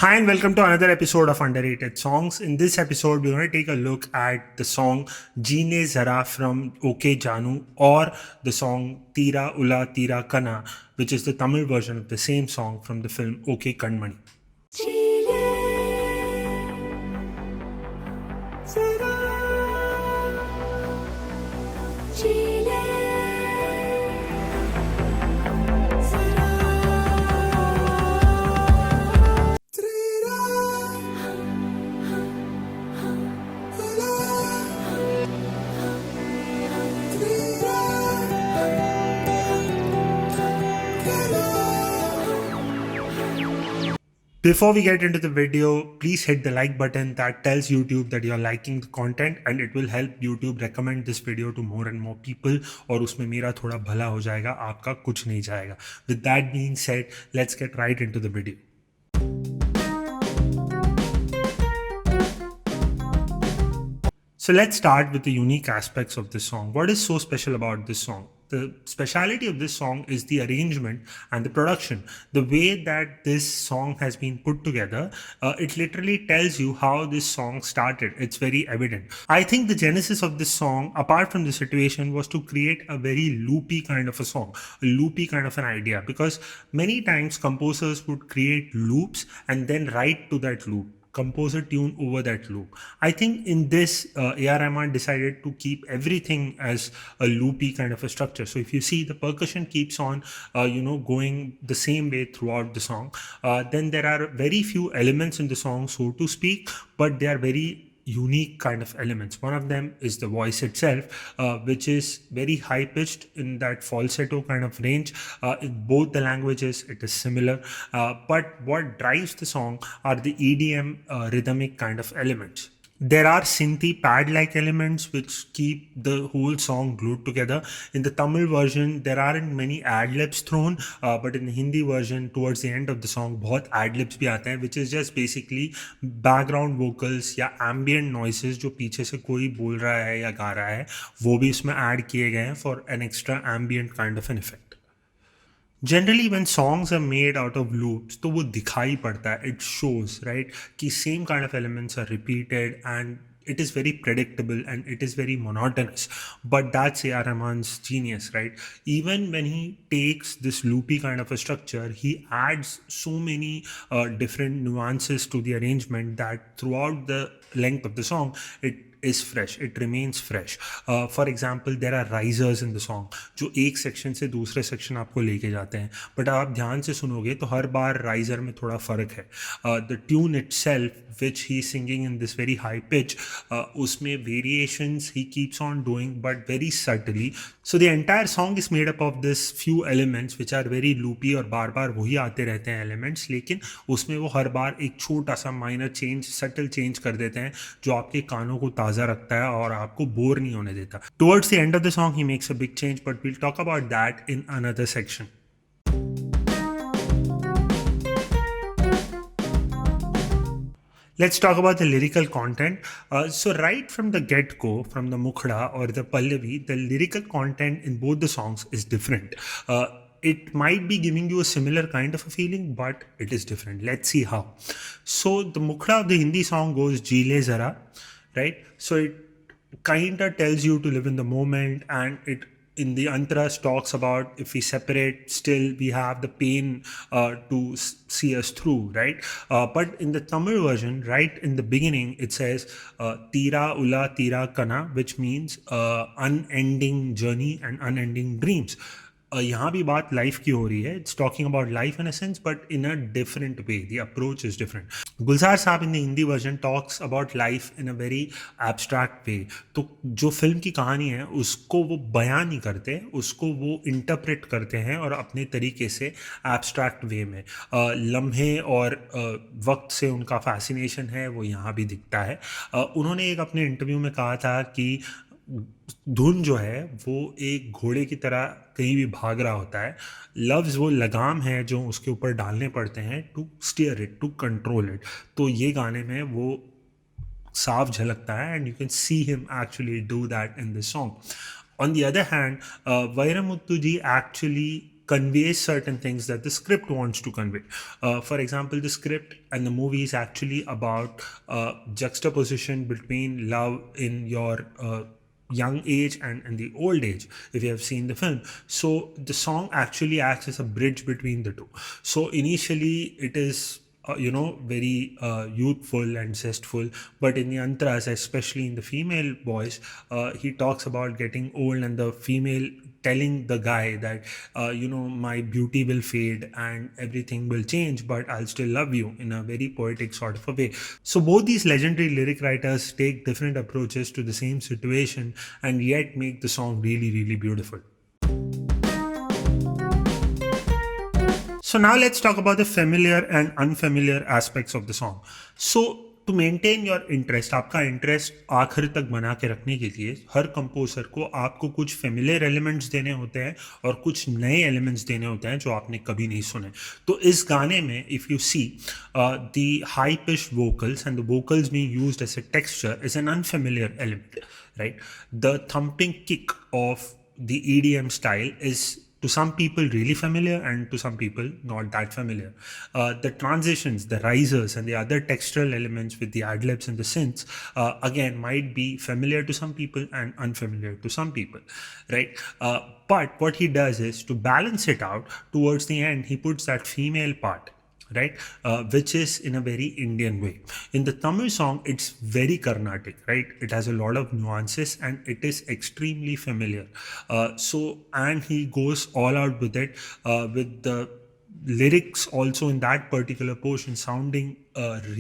Hi and welcome to another episode of Underrated Songs. In this episode, we're going to take a look at the song Jee Lein Zara from OK Jaanu or the song Theera Ulaa Theera Kana, which is the Tamil version of the same song from the film OK Kanmani. Before we get into the video, please hit the like button that tells YouTube that you're liking the content and it will help YouTube recommend this video to more and more people और उसमें मेरा थोड़ा भला हो जाएगा, आपका कुछ नहीं जाएगा. With that being said, let's get right into the video. So let's start with the unique aspects of this song. What is so special about this song? The speciality of this song is the arrangement and the production. The way that this song has been put together, it literally tells you how this song started. It's very evident. I think the genesis of this song, apart from the situation, was to create a very loopy kind of a song, a loopy kind of an idea, because many times composers would create loops and then write to that loop, compose a tune over that loop. I think in this, A.R. Rahman decided to keep everything as a loopy kind of a structure. So if you see, the percussion keeps on, going the same way throughout the song. Then there are very few elements in the song, so to speak, but they are very unique kind of elements. One of them is the voice itself, which is very high pitched in that falsetto kind of range. In both the languages it is similar, but what drives the song are the EDM rhythmic kind of elements. There are synthy pad-like elements which keep the whole song glued together. In the Tamil version, there aren't many ad-libs thrown, but in the Hindi version, towards the end of the song, बहुत ad-libs भी आते हैं, which is just basically background vocals या ambient noises जो पीछे से कोई बोल रहा है या गा रहा है, वो भी इसमें add किए गए हैं for an extra ambient kind of an effect. Generally when songs are made out of loops, तो वो दिखाई पड़ता है, it shows, right, कि same kind of elements are repeated and it is very predictable and it is very monotonous. But that's A.R. Rahman's genius, right? Even when he takes this loopy kind of a structure, he adds so many different nuances to the arrangement that throughout the length of the song, it is fresh, it remains fresh. For example, there are risers in the song जो एक section से दूसरे section आपको लेके जाते हैं, but आप ध्यान से सुनोगे तो हर बार राइजर में थोड़ा फ़र्क है. The tune itself, which he is singing in this very high pitch, उसमें variations he keeps on doing but very subtly. So the entire song is made up of this few elements which are very loopy और बार बार वही आते रहते हैं elements, लेकिन उसमें वो हर बार एक छोटा सा minor change, subtle change कर देते हैं जो आपके कानों को ताज़ा रखता है और आपको बोर नहीं होने देता. Towards the end of the song he makes a big change, but we'll talk about that in another section. Let's talk about the lyrical content. So right from the get-go, from the mukhda or the pallavi, the lyrical content in both the songs is different. It might be giving you a similar kind of a feeling, but it is different. Let's see how. So the mukhda of the Hindi song goes Jee Lein Zara, right? So it kind of tells you to live in the moment, and it in the antras talks about if we separate, still we have the pain to see us through, right? But in the Tamil version, right in the beginning, it says Theera Ulaa Theera Kana, which means unending journey and unending dreams. यहाँ भी बात life की हो रही है. It's talking about life in a sense, but in a different way. The approach is different. Gulzar Sahab in the Hindi version talks about life in a very abstract way. तो जो film की कहानी है उसको वो बयान नहीं करते, उसको वो इंटरप्रेट करते हैं और अपने तरीके से एब्स्ट्रैक्ट वे में. लम्हे और वक्त से उनका फैसिनेशन है वो यहाँ भी दिखता है. उन्होंने एक अपने इंटरव्यू में कहा था कि धुन जो है वो एक घोड़े की तरह कहीं भी भाग रहा होता है. लव्स वो लगाम है जो उसके ऊपर डालने पड़ते हैं to steer it, to control it. तो ये गाने में वो साफ झलकता है and you can see him actually do that in this song. On the other hand, Vairamuthu ji actually conveys certain things that the script wants to convey. For example, the script and the movie is actually about juxtaposition between love in your young age and the old age, if you have seen the film. So the song actually acts as a bridge between the two. So initially it is very youthful and zestful, but in the antras, especially in the female voice, he talks about getting old and the female telling the guy that my beauty will fade and everything will change, but I'll still love you, in a very poetic sort of a way. So both these legendary lyric writers take different approaches to the same situation and yet make the song really, really beautiful. So now let's talk about the familiar and unfamiliar aspects of the song. So to maintain your interest, आपका interest आखिर तक बना के रखने के लिए हर composer को आपको कुछ फेमिलियर एलिमेंट्स देने होते हैं और कुछ नए एलिमेंट्स देने होते हैं जो आपने कभी नहीं सुने. तो इस गाने में if you see the high pitch vocals and the vocals being used as a texture is an unfamiliar element, right? The thumping kick of the EDM style is to some people really familiar and to some people not that familiar. The transitions, the risers and the other textural elements with the ad-libs and the synths again might be familiar to some people and unfamiliar to some people, right? But what he does is to balance it out towards the end, he puts that female part, right, which is in a very Indian way. In the Tamil song, it's very Carnatic, right? It has a lot of nuances and it is extremely familiar. And he goes all out with it, with the lyrics also in that particular portion sounding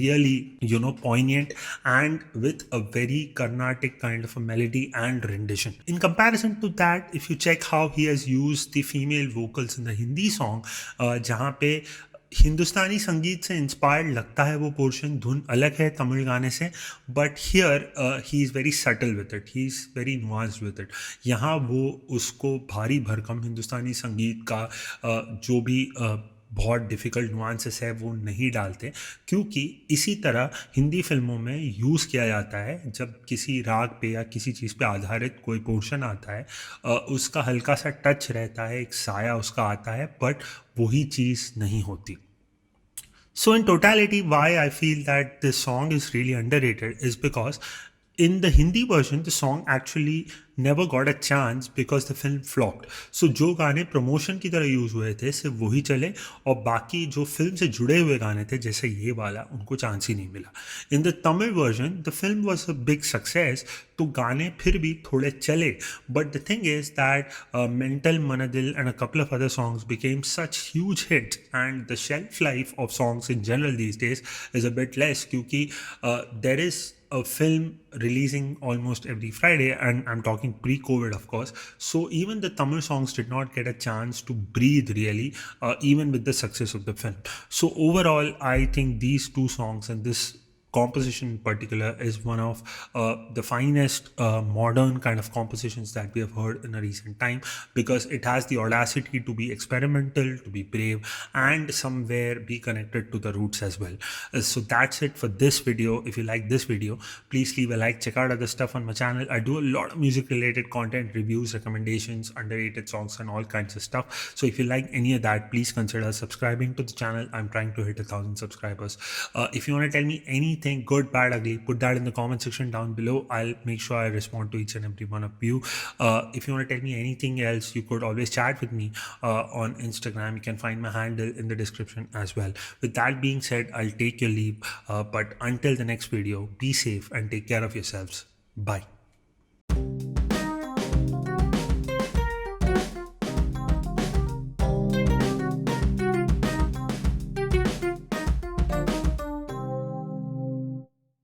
really poignant and with a very Carnatic kind of a melody and rendition. In comparison to that, if you check how he has used the female vocals in the Hindi song, जहाँ पे हिंदुस्तानी संगीत से inspired लगता है वो portion, धुन अलग है तमिल गाने से, but here he is very subtle with it, he is very nuanced with it. यहाँ वो उसको भारी भरकम हिंदुस्तानी संगीत का जो भी बहुत डिफ़िकल्ट नुआंसेस है वो नहीं डालते, क्योंकि इसी तरह हिंदी फिल्मों में यूज़ किया जाता है जब किसी राग पे या किसी चीज़ पे आधारित कोई पोर्शन आता है, उसका हल्का सा टच रहता है, एक साया उसका आता है, बट वही चीज़ नहीं होती. So in totality, why I feel that this song is really underrated is because in the Hindi version, the song actually never got a chance because the film flopped. So जो गाने promotion की तरह use हुए थे सिर्फ वही चले, और बाकी जो फिल्म से जुड़े हुए गाने थे जैसे ये वाला, उनको चांस ही नहीं मिला. In the Tamil version the film was a big success, तो गाने फिर भी थोड़े चले, but the thing is that mental Manadhil and a couple of other songs became such huge hit and the shelf life of songs in general these days is a bit less, क्योंकि there is a film releasing almost every Friday, and I'm talking pre-COVID, of course. So even the Tamil songs did not get a chance to breathe really, even with the success of the film. So overall, I think these two songs and this composition in particular is one of the finest modern kind of compositions that we have heard in a recent time, because it has the audacity to be experimental, to be brave, and somewhere be connected to the roots as well. So that's it for this video. If you like this video, please leave a like, check out other stuff on my channel. I do a lot of music related content, reviews, recommendations, underrated songs and all kinds of stuff. So if you like any of that, please consider subscribing to the channel. I'm trying to hit 1,000 subscribers. If you want to tell me anything, good, bad, ugly, put that in the comment section down below. I'll make sure I respond to each and every one of you. If you want to tell me anything else, you could always chat with me on Instagram. You can find my handle in the description as well. With that being said, I'll take your leave, but until the next video, be safe and take care of yourselves. Bye.